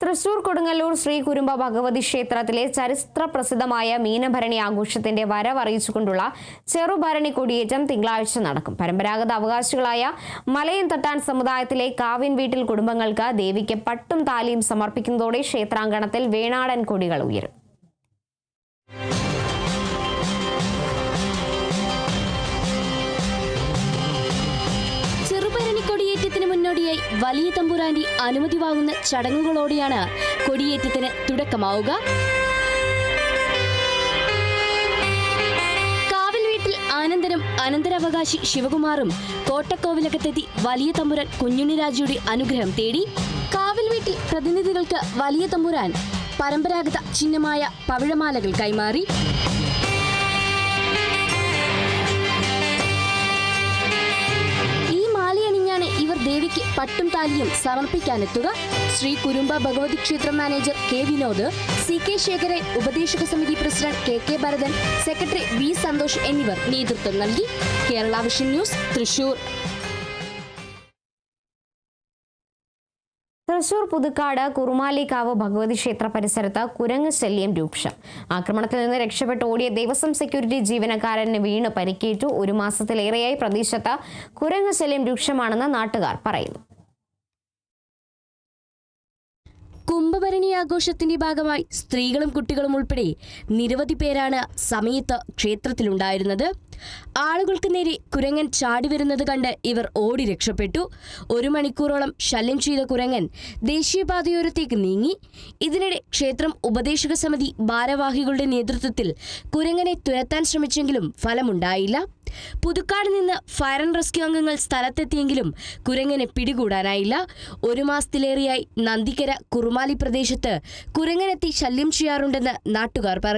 തൃശൂർ കൊടുങ്ങല്ലൂർ ശ്രീ കുരുമ്പ ഭഗവതി ക്ഷേത്രത്തിലെ ചരിത്ര പ്രസിദ്ധമായ മീനഭരണി ആഘോഷത്തിന്റെ വരവറിയിച്ചുകൊണ്ടുള്ള ചെറുഭരണി കൊടിയേറ്റം തിങ്കളാഴ്ച നടക്കും. പരമ്പരാഗത അവകാശികളായ മലയൻ തട്ടാൻ സമുദായത്തിലെ കാവിൻ വീട്ടിൽ കുടുംബങ്ങൾക്ക് ദേവിക്ക് പട്ടും താലിയും സമർപ്പിക്കുന്നതോടെ ക്ഷേത്രാങ്കണത്തിൽ വേണാടൻ കൊടികൾ ഉയരും. കൊടിയേറ്റത്തിന് മുന്നോടിയായി വലിയ തമ്പുരാന്റെ അനുമതി വാങ്ങുന്ന ചടങ്ങുകളോടെയാണ് കൊടിയേറ്റത്തിന് തുടക്കമാവുക. കാവൽ വീട്ടിൽ ആനന്ദനും അനന്തരാവകാശി ശിവകുമാറും കോട്ടക്കോവിലകത്തെത്തി വലിയ തമ്പുരാൻ കുഞ്ഞുണ്ണിരാജയുടെ അനുഗ്രഹം തേടി. കാവൽ വീട്ടിൽ പ്രതിനിധികൾക്ക് വലിയ തമ്പുരാൻ പരമ്പരാഗത ചിഹ്നമായ പവിഴമാലകൾ കൈമാറി. ദേവിക്ക് പട്ടും താലിയും സമർപ്പിക്കാനെത്തുക. ശ്രീ കുരുമ്പ ഭഗവതി ക്ഷേത്രം manager K Vinod, C K Sekharan, ഉപദേശക സമിതി president K K Bharathan, secretary V Santhosh എന്നിവർ നേതൃത്വം നൽകി. Kerala vision news, Thrissur. തൃശൂർ പുതുക്കാട് കുറുമാലിക്കാവ് ഭഗവതി ക്ഷേത്ര പരിസരത്ത് കുരങ്ങ് ശല്യം രൂക്ഷം. ആക്രമണത്തിൽ നിന്ന് രക്ഷപ്പെട്ട് ഓടിയ ദേവസ്വം സെക്യൂരിറ്റി ജീവനക്കാരന് വീണ് പരിക്കേറ്റു. 1 മാസത്തിലേറെയായി പ്രദേശത്ത് കുരങ്ങ് ശല്യം രൂക്ഷമാണെന്ന് നാട്ടുകാർ പറയുന്നു. കുംഭഭരണി ആഘോഷത്തിന്റെ ഭാഗമായി സ്ത്രീകളും കുട്ടികളും ഉൾപ്പെടെ നിരവധി പേരാണ് സമയത്ത് ക്ഷേത്രത്തിലുണ്ടായിരുന്നത്. ആളുകൾക്ക് നേരെ കുരങ്ങൻ ചാടി വരുന്നത് കണ്ട് ഇവർ ഓടി രക്ഷപ്പെട്ടു. 1 മണിക്കൂറോളം ശല്യം ചെയ്ത കുരങ്ങൻ ദേശീയപാതയോരത്തേക്ക് നീങ്ങി. ഇതിനിടെ ക്ഷേത്രം ഉപദേശക സമിതി ഭാരവാഹികളുടെ നേതൃത്വത്തിൽ കുരങ്ങനെ തുരത്താൻ ശ്രമിച്ചെങ്കിലും ഫലമുണ്ടായില്ല. പുതുക്കാട് നിന്ന് ഫയർ ആൻഡ് റെസ്ക്യൂ അംഗങ്ങൾ സ്ഥലത്തെത്തിയെങ്കിലും കുരങ്ങനെ പിടികൂടാനായില്ല. 1 മാസത്തിലേറെയായി നന്ദിക്കര കുറുമാലി പ്രദേശത്ത് കുരങ്ങനെത്തി ശല്യം ചെയ്യാറുണ്ടെന്ന് നാട്ടുകാർ പറഞ്ഞു.